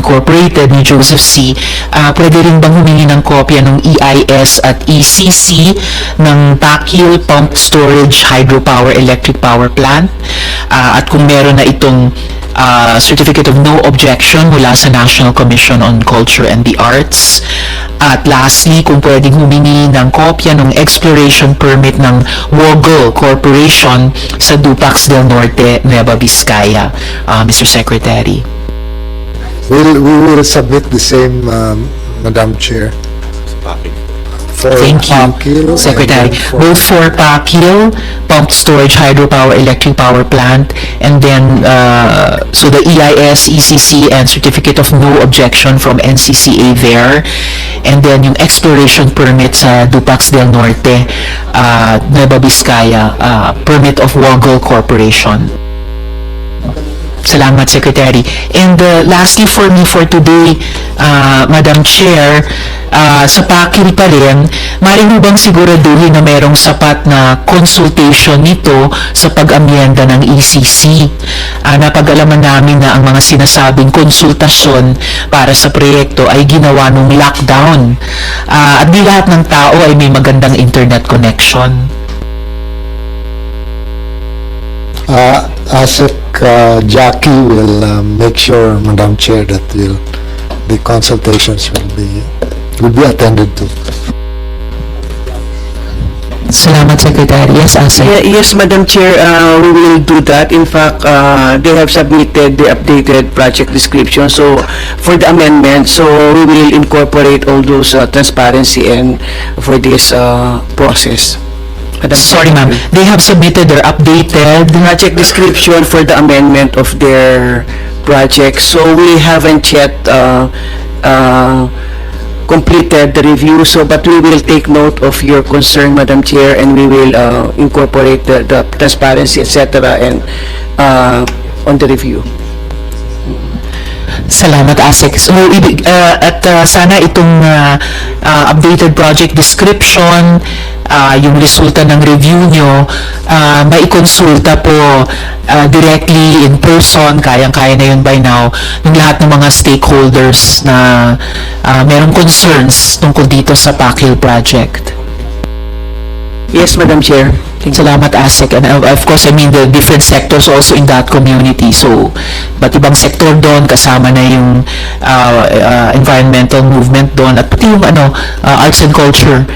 Incorporated ni Joseph C. Pwede rin bang humingi ng kopya ng EIS at ECC ng Pakil Pump Storage Hydropower Electric Power Plant? At kung meron na itong Certificate of No Objection mula sa National Commission on Culture and the Arts. At lastly, kung pwedeng humingi ng kopya ng exploration permit ng Woggle Corporation sa Dupax del Norte, Nueva Vizcaya, Mr. Secretary. We will submit the same, Madam Chair. For Thank you, Pakil Secretary. Both for Pakil, Pumped Storage Hydropower Electric Power Plant, and then so the EIS, ECC, and Certificate of No Objection from NCCA there, and then yung exploration permit sa Dupax del Norte, Nueva Vizcaya, permit of Woggle Corporation. Salamat, Secretary. And lastly for me for today, Madam Chair, sa Pakil pa rin, maaari mo bang siguraduhin na mayroong sapat na consultation nito sa pag-amyenda ng ECC? Napag-alaman namin na ang mga sinasabing konsultasyon para sa proyekto ay ginawa nung lockdown. At di lahat ng tao ay may magandang internet connection. ASEC Jackie will make sure, Madam Chair, that the consultations will be attended to. Salamat, Secretary. Yes, Asek. Yes, Madam Chair, we will do that. In fact, they have submitted the updated project description. So, for the amendment, so we will incorporate all those transparency and for this process. Sorry, ma'am. They have submitted their updated Project description for the amendment of their project. So, we haven't yet completed the review, so but we will take note of your concern, Madam Chair, and we will incorporate the transparency, etc., and on the review. Salamat, Asek. So, sana itong updated project description, yung resulta ng review nyo, maikonsulta po directly in person, kayang-kaya na yun by now, ng lahat ng mga stakeholders na merong concerns tungkol dito sa Pakil project. Yes, Madam Chair. Salamat, Asek. And of course, I mean the different sectors also in that community. So, ba't ibang sektor doon, kasama na yung environmental movement doon, at pati yung arts and culture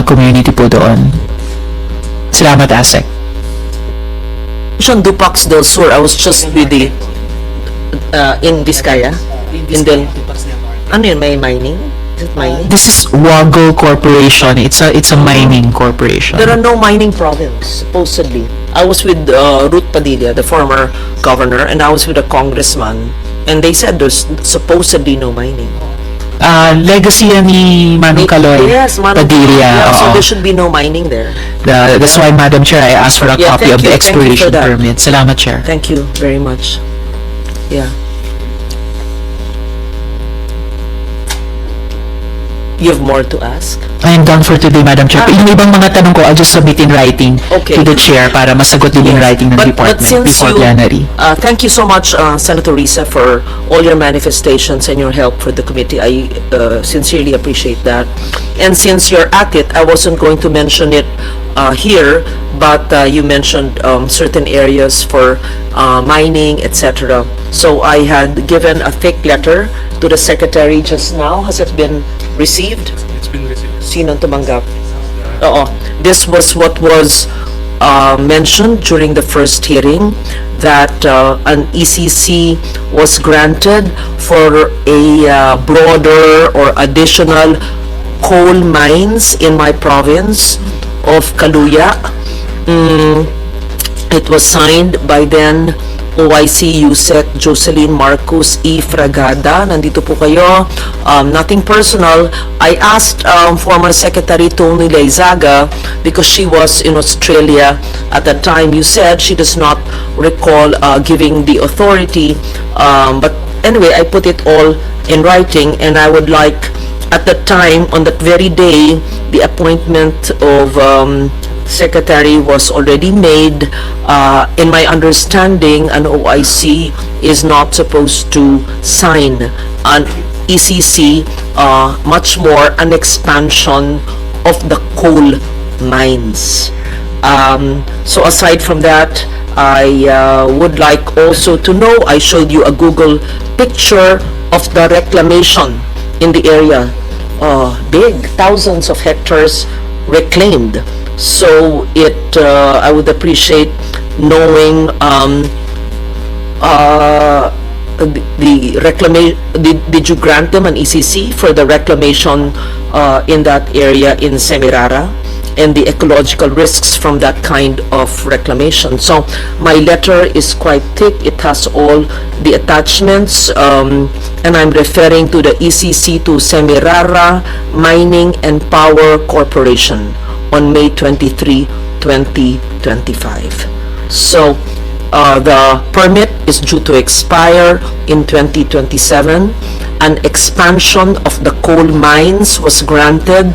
community po doon. Salamat, Asek. Dupax del Sur, I was just with the in Vizcaya. In the ano yun, may mining? Is it mining? This is Woggle Corporation. It's a mining corporation. There are no mining province, supposedly. I was with Ruth Padilla, the former governor, and I was with a congressman, and they said there's supposedly no mining. Legacy yan ni Manong Kaloy. Yes, Manong Padilla. So there should be no mining there. That's why, Madam Chair, I asked for a copy of the exploration permit. Salamat, Chair. Thank you very much. Yeah. You have more to ask? I am done for today, Madam Chair. Yung ibang mga tanong ko, I'll just submit in writing to the Chair para masagot din in writing ng department before plenary. Thank you so much, Senator Risa, for all your manifestations and your help for the committee. I sincerely appreciate that. And since you're at it, I wasn't going to mention it here, but you mentioned certain areas for mining, etc. So I had given a thick letter to the Secretary just now. Has it been received? It's been received. Sinong tumanggap? Oo. This was what was mentioned during the first hearing, that an ECC was granted for a broader or additional coal mines in my province of Kaluya. It was signed by then OIC USEC Jocelyn Marcos E. Fragada. Nandito po kayo. Nothing personal. I asked former Secretary Tony Leizaga, because she was in Australia at that time. You said she does not recall giving the authority. But anyway, I put it all in writing, and I would like, at that time, on that very day, the appointment of Secretary was already made. In my understanding, an OIC is not supposed to sign an ECC, much more an expansion of the coal mines. So aside from that, I would like also to know, I showed you a Google picture of the reclamation in the area. Big, thousands of hectares reclaimed. So I would appreciate knowing the reclamation. Did you grant them an ECC for the reclamation in that area in Semirara, and the ecological risks from that kind of reclamation? So my letter is quite thick. It has all the attachments, and I'm referring to the ECC to Semirara Mining and Power Corporation on May 23, 2025. So the permit is due to expire in 2027. An expansion of the coal mines was granted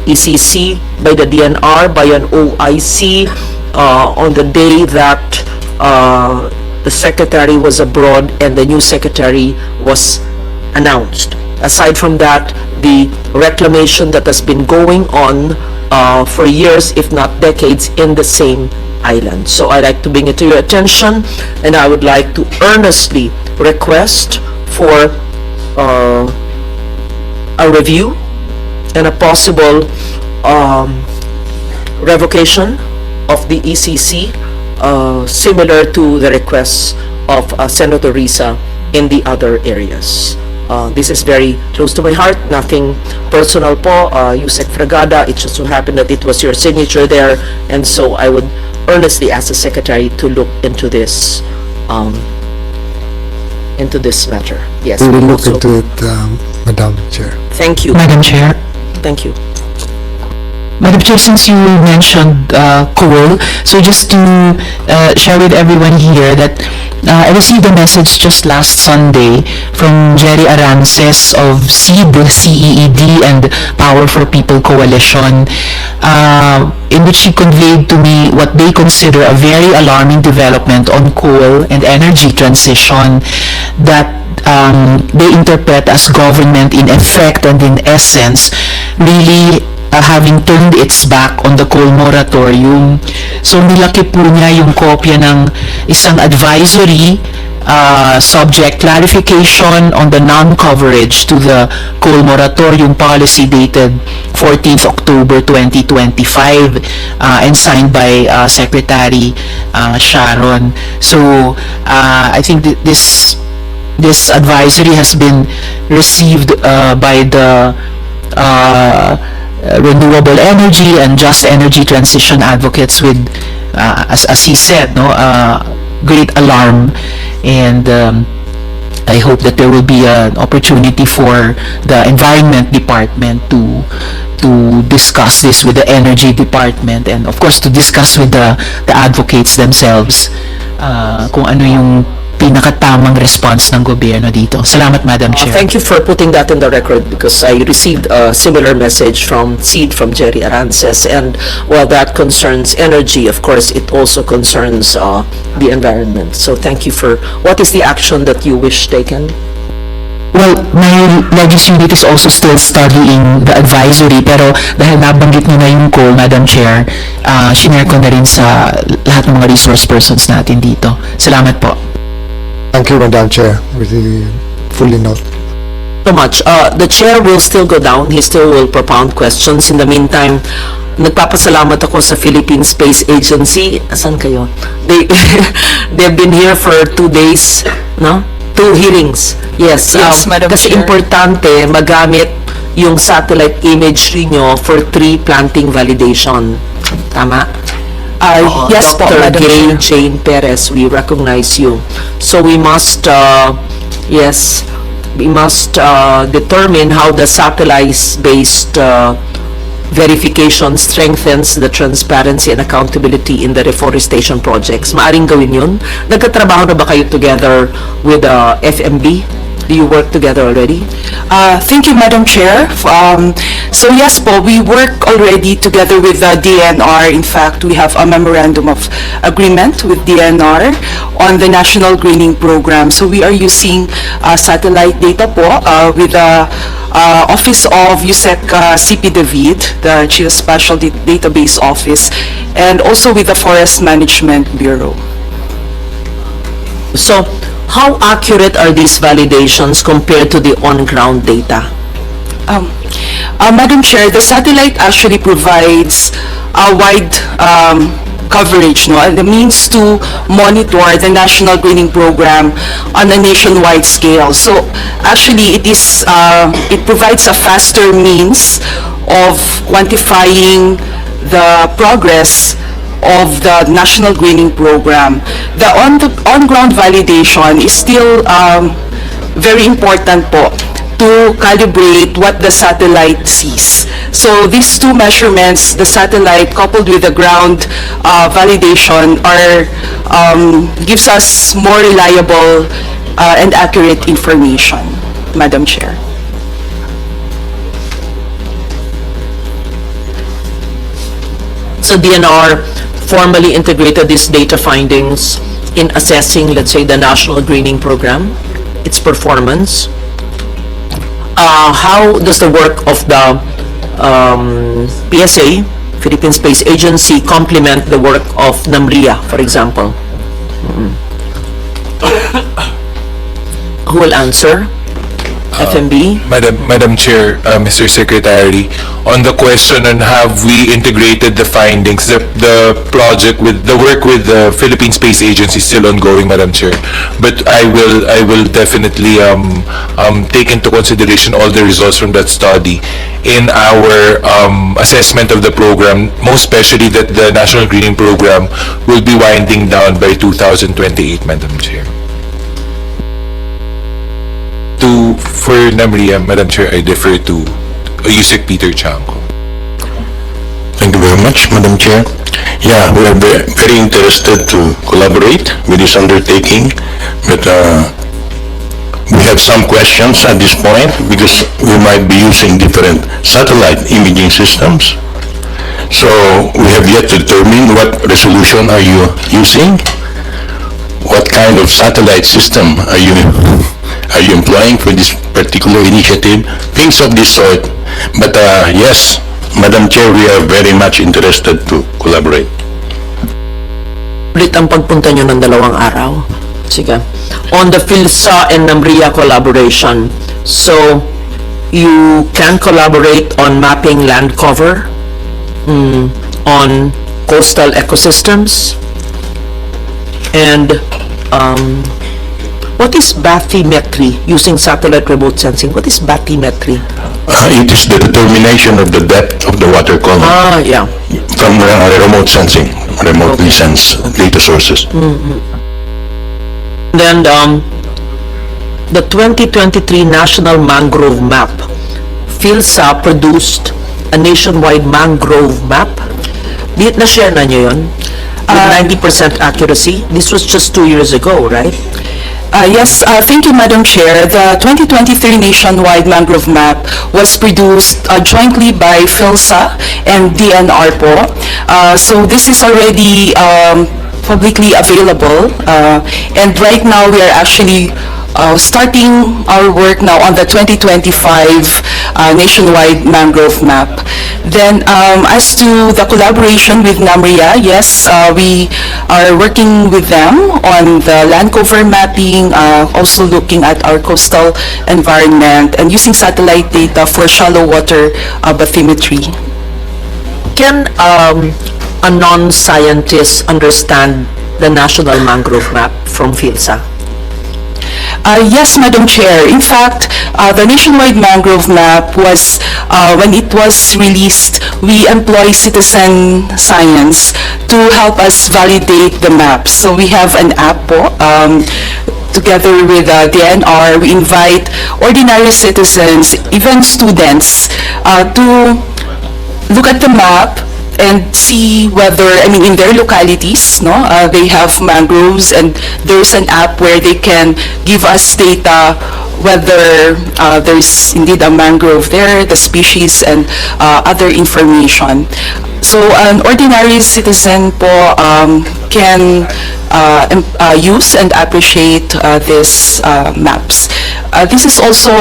ECC by the DNR by an OIC on the day that the secretary was abroad and the new secretary was announced. Aside from that, the reclamation that has been going on for years, if not decades, in the same island. So I'd like to bring it to your attention, and I would like to earnestly request for a review and a possible revocation of the ECC, similar to the requests of Senator Risa in the other areas. This is very close to my heart. Nothing personal po, Yusek Fragada. It just so happened that it was your signature there, and so I would earnestly ask the Secretary to look into this matter. Yes. We will look also. into it, Madam Chair. Thank you. Madam Chair. Thank you. Madam Chair, since you mentioned coal, so just to share with everyone here that I received a message just last Sunday from Jerry Arances of CEED, CEED, and Power for People Coalition, in which he conveyed to me what they consider a very alarming development on coal and energy transition that they interpret as government in effect and in essence really having turned its back on the coal moratorium. So nilaki po niya yung kopya ng isang advisory subject clarification on the non-coverage to the coal moratorium policy dated 14th October 2025 and signed by Secretary Sharon. So I think this advisory has been received by the renewable energy and just energy transition advocates with, as he said, great alarm, and I hope that there will be an opportunity for the Environment Department to discuss this with the Energy Department, and of course to discuss with the advocates themselves kung ano yung pinakatamang response ng gobyerno dito. Salamat, Madam Chair. Thank you for putting that in the record, because I received a similar message from CEED, from Jerry Arances, and while that concerns energy, of course, it also concerns the environment. So thank you for, what is the action that you wish taken? Well, my legis unit is also still studying the advisory, pero dahil nabanggit niyo na yung coal, Madam Chair, shinare ko na rin sa lahat ng mga resource persons natin dito. Salamat po. Thank you, Madam Chair. We fully note. So much. The chair will still go down. He still will propound questions. In the meantime, nagpapasalamat ako sa Philippine Space Agency. Asan kayo? They've been here for 2 days, no? 2 hearings. Yes, Madam kasi Chair. importante magamit yung satellite imagery nyo for tree planting validation. Tama? Yes, Dr. Madam Gay Chair. Jane Perez, we recognize you. So we must, yes, we must determine how the satellite-based verification strengthens the transparency and accountability in the reforestation projects. Maaring gawin yun. Nagkatrabaho na ba kayo together with FMB? Do you work together already? Thank you, Madam Chair. So yes po, we work already together with the DNR. In fact, we have a memorandum of agreement with DNR on the National Greening Program. So we are using satellite data po with the Office of USEC CP David, the Geospatial Database Office, and also with the Forest Management Bureau. So, how accurate are these validations compared to the on-ground data? Madam Chair, the satellite actually provides a wide coverage, no, and the means to monitor the National Greening Program on a nationwide scale. So actually, it provides a faster means of quantifying the progress of the National Greening Program. The on-ground validation is still very important po to calibrate what the satellite sees. So these two measurements, the satellite coupled with the ground validation, gives us more reliable and accurate information, Madam Chair. So DNR formally integrated these data findings in assessing, let's say, the National Greening Program, its performance. How does the work of the PSA, Philippine Space Agency, complement the work of NAMRIA, for example? Who will answer? FMB? Madam Chair, Mr. Secretary, on the question on have we integrated the findings, the project with the work with the Philippine Space Agency is still ongoing, Madam Chair. But I will definitely take into consideration all the results from that study in our assessment of the program, most especially that the National Greening Program will be winding down by 2028, Madam Chair. For NAMRIA, Madam Chair, I defer to Yusek Peter Chanco. Thank you very much, Madam Chair. Yeah, we are very interested to collaborate with this undertaking, but we have some questions at this point because we might be using different satellite imaging systems. So we have yet to determine what resolution are you using, what kind of satellite system are you employing for this particular initiative, things of this sort. But yes, Madam Chair, we are very much interested to collaborate. Ulit ang pagpunta nyo ng 2 araw. Sige. On the PhilSA and NAMRIA collaboration, so you can collaborate on mapping land cover, on coastal ecosystems, and what is bathymetry using satellite remote sensing? What is bathymetry? It is the determination of the depth of the water column Yeah. from remote sensing, remotely sensed data sources. Then the 2023 National Mangrove Map. PhilSA produced a nationwide mangrove map. Na-share na nyo yun? With 90% accuracy. This was just 2 years ago, right? Yes, thank you, Madam Chair. The 2023 Nationwide Mangrove Map was produced jointly by PhilSA and DNR po. So this is already publicly available, and right now we are actually starting our work now on the 2025 Nationwide Mangrove Map. Then, as to the collaboration with NAMRIA, yes, we are working with them on the land cover mapping, also looking at our coastal environment and using satellite data for shallow water bathymetry. Can a non-scientist understand the National Mangrove Map from PhilSA? Yes, Madam Chair. In fact, the Nationwide Mangrove Map was, when it was released, we employ citizen science to help us validate the map. So we have an app po, together with the DNR. We invite ordinary citizens, even students, to look at the map and see whether, I mean, in their localities, no, they have mangroves, and there's an app where they can give us data whether there's indeed a mangrove there, the species, and other information. So an ordinary citizen po can use and appreciate these maps. This is also